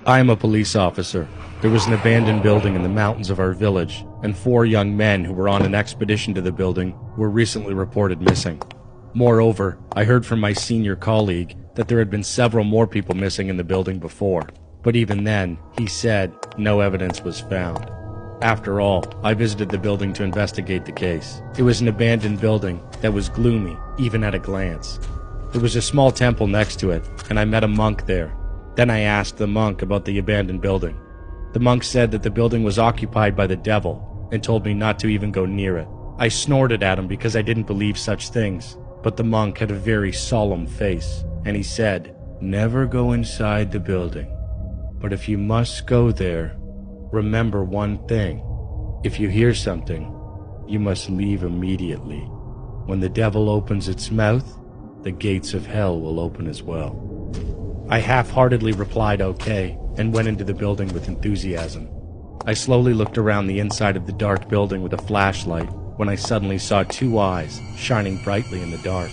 I am a police officer. There was an abandoned building in the mountains of our village, and 4 young men who were on an expedition to the building were recently reported missing. Moreover, I heard from my senior colleague that there had been several more people missing in the building before, but even then, he said no evidence was found. After all, I visited the building to investigate the case. It was an abandoned building that was gloomy, even at a glance. There was a small temple next to it, and I met a monk there. Then I asked the monk about the abandoned building. The monk said that the building was occupied by the devil and told me not to even go near it. I snorted at him because I didn't believe such things, but the monk had a very solemn face, and he said, "Never go inside the building. But if you must go there, remember one thing. If you hear something, you must leave immediately. When the devil opens its mouth, the gates of hell will open as well." I half-heartedly replied okay and went into the building with enthusiasm. I slowly looked around the inside of the dark building with a flashlight when I suddenly saw 2 eyes shining brightly in the dark.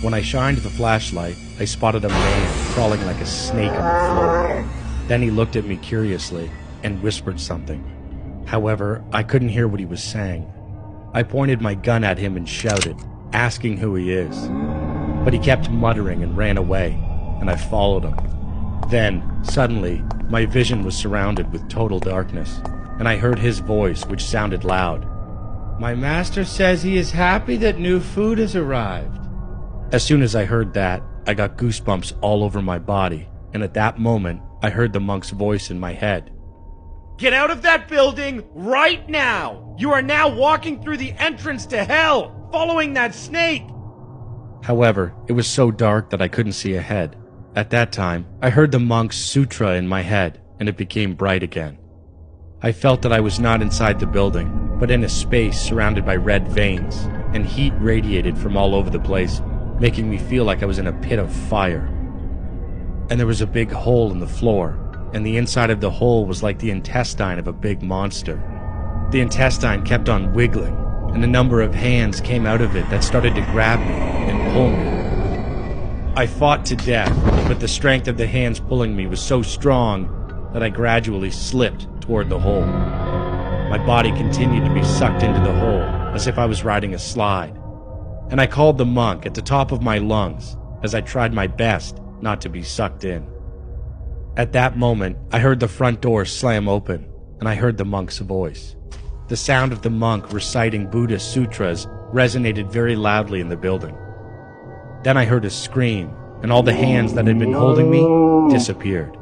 When I shined the flashlight, I spotted a man crawling like a snake on the floor. Then he looked at me curiously and whispered something. However, I couldn't hear what he was saying. I pointed my gun at him and shouted, asking who he is. But he kept muttering and ran away, and I followed him. Then, suddenly, my vision was surrounded with total darkness, and I heard his voice, which sounded loud. "My master says he is happy that new food has arrived." As soon as I heard that, I got goosebumps all over my body, and at that moment, I heard the monk's voice in my head. "Get out of that building right now! You are now walking through the entrance to hell, following that snake!" However, it was so dark that I couldn't see ahead. At that time, I heard the monk's sutra in my head, and it became bright again. I felt that I was not inside the building, but in a space surrounded by red veins, and heat radiated from all over the place, making me feel like I was in a pit of fire. And there was a big hole in the floor, and the inside of the hole was like the intestine of a big monster. The intestine kept on wiggling, and a number of hands came out of it that started to grab me and pull me. I fought to death, but the strength of the hands pulling me was so strong that I gradually slipped toward the hole. My body continued to be sucked into the hole as if I was riding a slide, and I called the monk at the top of my lungs as I tried my best not to be sucked in. At that moment, I heard the front door slam open, and I heard the monk's voice. The sound of the monk reciting Buddhist sutras resonated very loudly in the building. Then I heard a scream, and all the hands that had been holding me disappeared.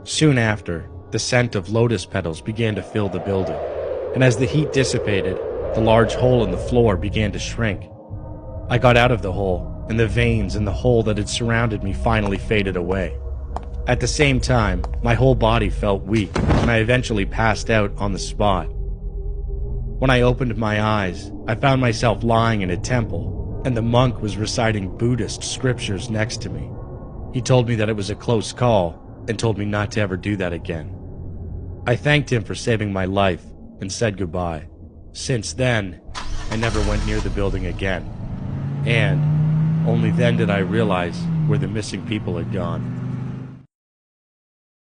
Soon after, the scent of lotus petals began to fill the building, and as the heat dissipated, the large hole in the floor began to shrink. I got out of the hole, and the veins in the hole that had surrounded me finally faded away. At the same time, my whole body felt weak, and I eventually passed out on the spot. When I opened my eyes, I found myself lying in a temple, and the monk was reciting Buddhist scriptures next to me. He told me that it was a close call, and told me not to ever do that again. I thanked him for saving my life, and said goodbye. Since then, I never went near the building again, and only then did I realize where the missing people had gone.